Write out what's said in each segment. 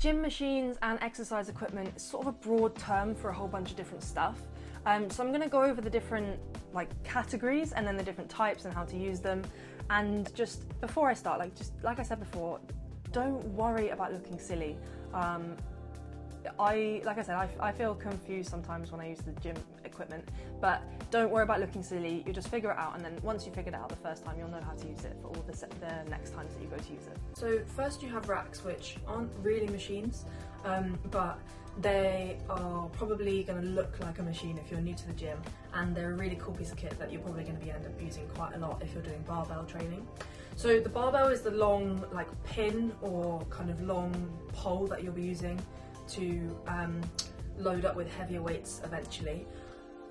Gym machines and exercise equipment is sort of a broad term for a whole bunch of different stuff. So I'm going to go over the different categories and then the different types and how to use them. And just before I start, like I said before, don't worry about looking silly. I feel confused sometimes when I use the gym equipment, but don't worry about looking silly. You just figure it out, and then once you figured it out the first time, you'll know how to use it for all the next times that you go to use it. So first you have racks, which aren't really machines, but they are probably going to look like a machine if you're new to the gym, and they're a really cool piece of kit that you're probably going to end up using quite a lot if you're doing barbell training. So the barbell is the long pin or kind of long pole that you'll be using to load up with heavier weights eventually.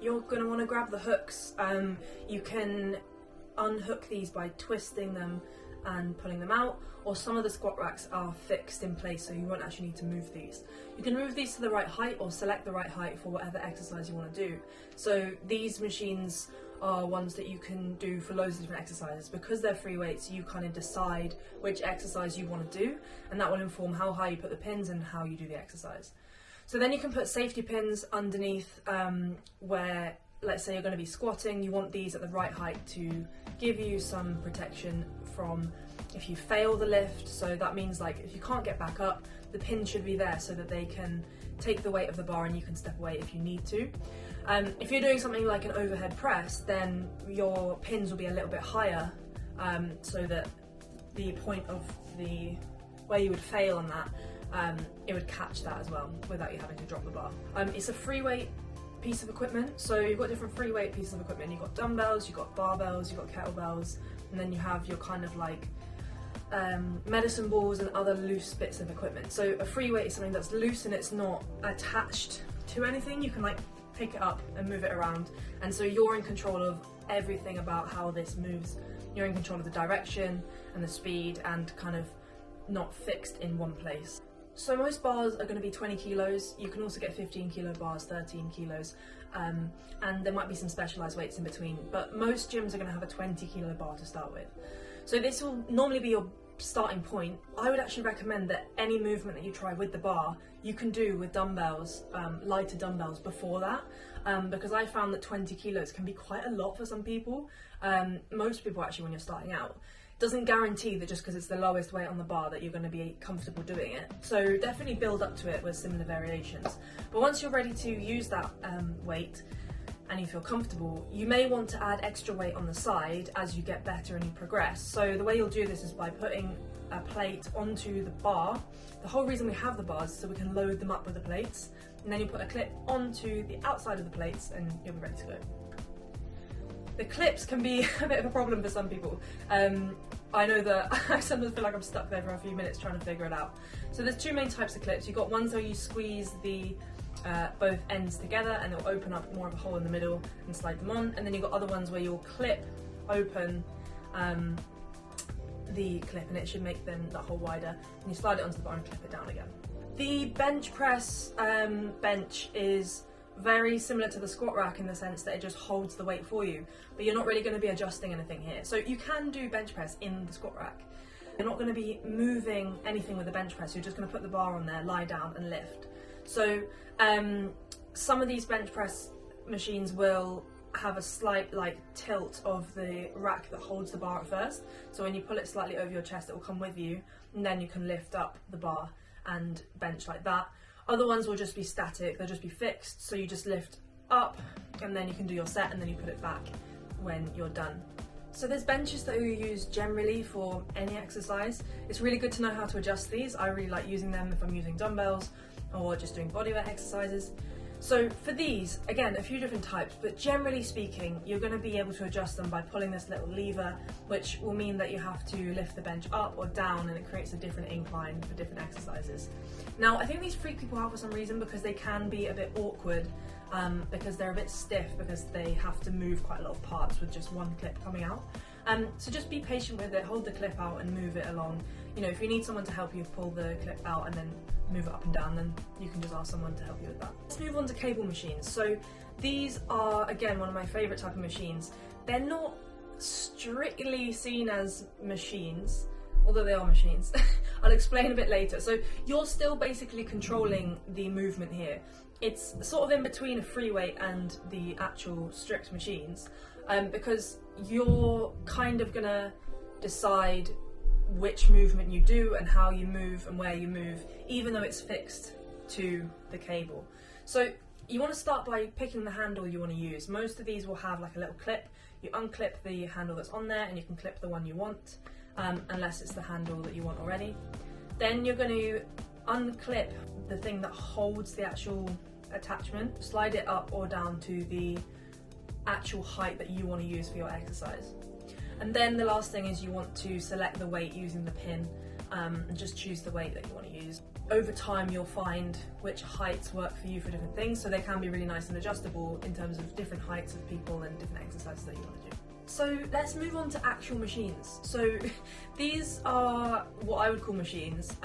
You're going to want to grab the hooks. You can unhook these by twisting them and pulling them out, or some of the squat racks are fixed in place so you won't actually need to move these. You can move these to the right height or select the right height for whatever exercise you want to do. So these machines are ones that you can do for loads of different exercises. Because they're free weights, you kind of decide which exercise you want to do, and that will inform how high you put the pins and how you do the exercise. So then you can put safety pins underneath where, let's say you're going to be squatting, you want these at the right height to give you some protection from if you fail the lift. So that means if you can't get back up, the pin should be there so that they can take the weight of the bar and you can step away if you need to. If you're doing something like an overhead press, then your pins will be a little bit higher so that the point of where you would fail on that, it would catch that as well without you having to drop the bar. It's a free weight piece of equipment, so you've got different free weight pieces of equipment. You've got dumbbells, you've got barbells, you've got kettlebells, and then you have your kind of medicine balls and other loose bits of equipment. So a free weight is something that's loose and it's not attached to anything. You can pick it up and move it around, and so you're in control of everything about how this moves. You're in control of the direction and the speed, and kind of not fixed in one place. So most bars are going to be 20 kilos. You can also get 15 kilo bars, 13 kilos, and there might be some specialised weights in between, but most gyms are going to have a 20 kilo bar to start with. So this will normally be your starting point. I would actually recommend that any movement that you try with the bar, you can do with dumbbells, lighter dumbbells before that, because I found that 20 kilos can be quite a lot for some people. Most people actually, when you're starting out, doesn't guarantee that just because it's the lowest weight on the bar that you're going to be comfortable doing it. So definitely build up to it with similar variations. But once you're ready to use that weight and you feel comfortable, you may want to add extra weight on the side as you get better and you progress. So the way you'll do this is by putting a plate onto the bar. The whole reason we have the bars is so we can load them up with the plates, and then you put a clip onto the outside of the plates and you'll be ready to go. The clips can be a bit of a problem for some people. I know that I sometimes feel like I'm stuck there for a few minutes trying to figure it out. So there's two main types of clips. You've got ones where you squeeze the both ends together and it'll open up more of a hole in the middle and slide them on, and then you've got other ones where you'll clip open the clip and it should make then that hole wider, and you slide it onto the bar and clip it down again. The bench press bench is very similar to the squat rack in the sense that it just holds the weight for you, but you're not really going to be adjusting anything here. So you can do bench press in the squat rack. You're not going to be moving anything with the bench press, you're just going to put the bar on there, lie down and lift. So some of these bench press machines will have a slight tilt of the rack that holds the bar at first. So when you pull it slightly over your chest, it will come with you, and then you can lift up the bar and bench like that. Other ones will just be static, they'll just be fixed, so you just lift up and then you can do your set and then you put it back when you're done. So there's benches that you use generally for any exercise. It's really good to know how to adjust these. I really like using them if I'm using dumbbells or just doing bodyweight exercises. So for these, again, a few different types, but generally speaking, you're going to be able to adjust them by pulling this little lever, which will mean that you have to lift the bench up or down, and it creates a different incline for different exercises. Now, I think these freak people out for some reason because they can be a bit awkward, because they're a bit stiff because they have to move quite a lot of parts with just one clip coming out. So just be patient with it, hold the clip out and move it along. You know, if you need someone to help you pull the clip out and then move it up and down, then you can just ask someone to help you with that. Let's move on to cable machines. So these are, again, one of my favourite type of machines. They're not strictly seen as machines, although they are machines. I'll explain a bit later. So you're still basically controlling the movement here. It's sort of in between a free weight and the actual strict machines, because you're kind of gonna decide which movement you do and how you move and where you move, even though it's fixed to the cable. So you want to start by picking the handle you want to use. Most of these will have like a little clip. You unclip the handle that's on there and you can clip the one you want, unless it's the handle that you want already. Then you're going to unclip the thing that holds the actual attachment, slide it up or down to the actual height that you want to use for your exercise. And then the last thing is you want to select the weight using the pin, and just choose the weight that you want to use. Over time you'll find which heights work for you for different things, so they can be really nice and adjustable in terms of different heights of people and different exercises that you want to do. So let's move on to actual machines. So these are what I would call machines,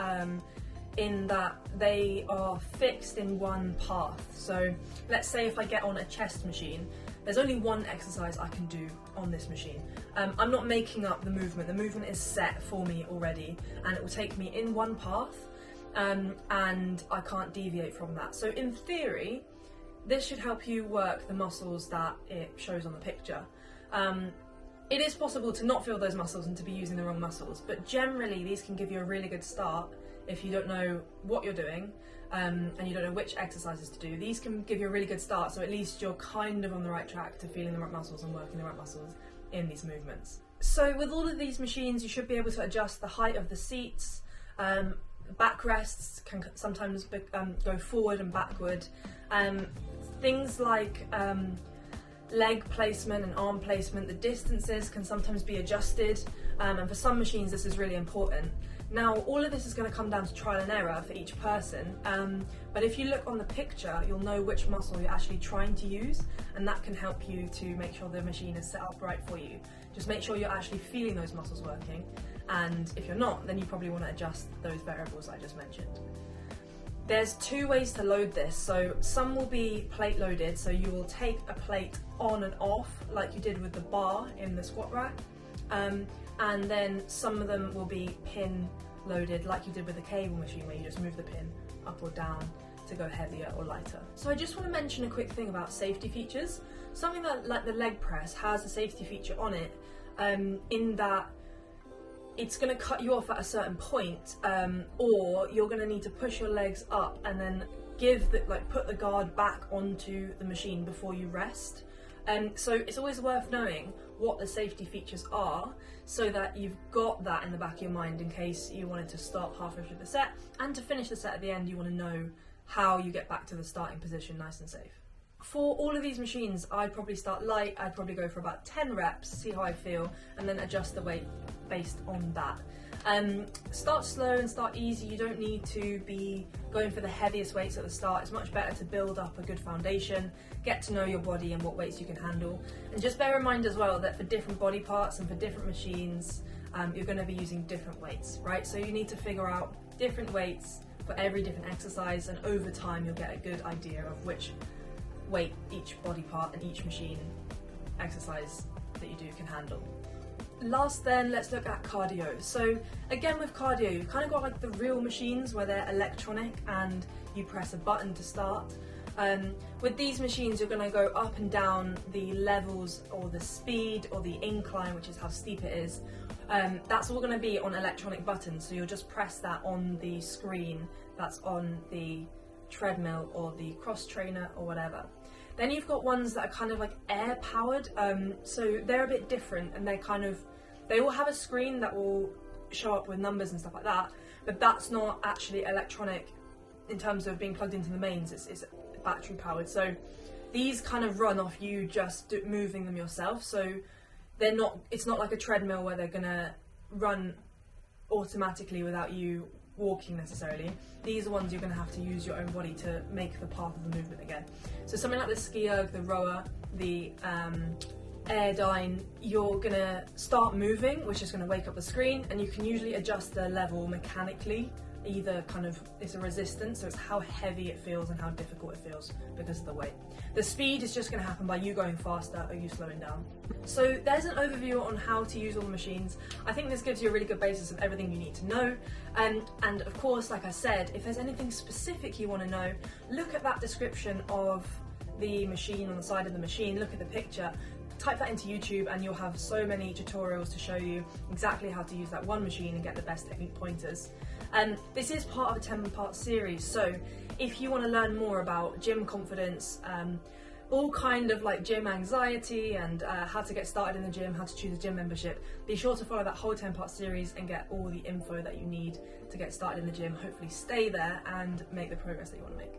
in that they are fixed in one path. So let's say if I get on a chest machine, there's only one exercise I can do on this machine. I'm not making up the movement is set for me already, and it will take me in one path, and I can't deviate from that. So in theory, this should help you work the muscles that it shows on the picture. It is possible to not feel those muscles and to be using the wrong muscles, but generally these can give you a really good start if you don't know what you're doing, and you don't know which exercises to do. These can give you a really good start, so at least you're kind of on the right track to feeling the right muscles and working the right muscles in these movements. So with all of these machines, you should be able to adjust the height of the seats. Backrests can sometimes go forward and backward. Things like leg placement and arm placement, the distances can sometimes be adjusted, and for some machines this is really important. Now, all of this is going to come down to trial and error for each person, but if you look on the picture, you'll know which muscle you're actually trying to use, and that can help you to make sure the machine is set up right for you. Just make sure you're actually feeling those muscles working, and if you're not, then you probably want to adjust those variables I just mentioned. There's two ways to load this. So some will be plate loaded, so you will take a plate on and off like you did with the bar in the squat rack, and then some of them will be pin loaded like you did with the cable machine, where you just move the pin up or down to go heavier or lighter. So I just want to mention a quick thing about safety features. Something that, like the leg press, has a safety feature on it, in that it's going to cut you off at a certain point, or you're going to need to push your legs up and then put the guard back onto the machine before you rest. So it's always worth knowing what the safety features are, so that you've got that in the back of your mind in case you wanted to stop halfway through the set, and to finish the set at the end you want to know how you get back to the starting position nice and safe. For all of these machines, I'd probably start light. I'd probably go for about 10 reps, see how I feel, and then adjust the weight based on that. Start slow and start easy. You don't need to be going for the heaviest weights at the start. It's much better to build up a good foundation, get to know your body and what weights you can handle. And just bear in mind as well that for different body parts and for different machines, you're going to be using different weights, right? So you need to figure out different weights for every different exercise, and over time you'll get a good idea of which weight each body part and each machine exercise that you do can handle. Last then, let's look at cardio. So again, with cardio, you've kind of got like the real machines where they're electronic and you press a button to start. With these machines, you're going to go up and down the levels or the speed or the incline, which is how steep it is. That's all going to be on electronic buttons, so you'll just press that on the screen that's on the treadmill or the cross trainer or whatever. Then you've got ones that are kind of like air powered, so they're a bit different, and they all have a screen that will show up with numbers and stuff like that, but that's not actually electronic in terms of being plugged into the mains. It's battery powered, so these kind of run off you just moving them yourself. So it's not like a treadmill where they're gonna run automatically without you walking necessarily. These are ones you're going to have to use your own body to make the path of the movement again. So something like the ski erg, the rower, the airdyne, you're going to start moving, which is going to wake up the screen, and you can usually adjust the level mechanically either kind of, it's a resistance, so it's how heavy it feels and how difficult it feels because of the weight. The speed is just going to happen by you going faster or you slowing down. So there's an overview on how to use all the machines. I think this gives you a really good basis of everything you need to know. And of course, like I said, if there's anything specific you want to know, look at that description of the machine on the side of the machine, look at the picture, type that into YouTube and you'll have so many tutorials to show you exactly how to use that one machine and get the best technique pointers. This is part of a 10-part series, so if you want to learn more about gym confidence, all kind of like gym anxiety and how to get started in the gym, how to choose a gym membership, be sure to follow that whole 10-part series and get all the info that you need to get started in the gym, hopefully stay there and make the progress that you want to make.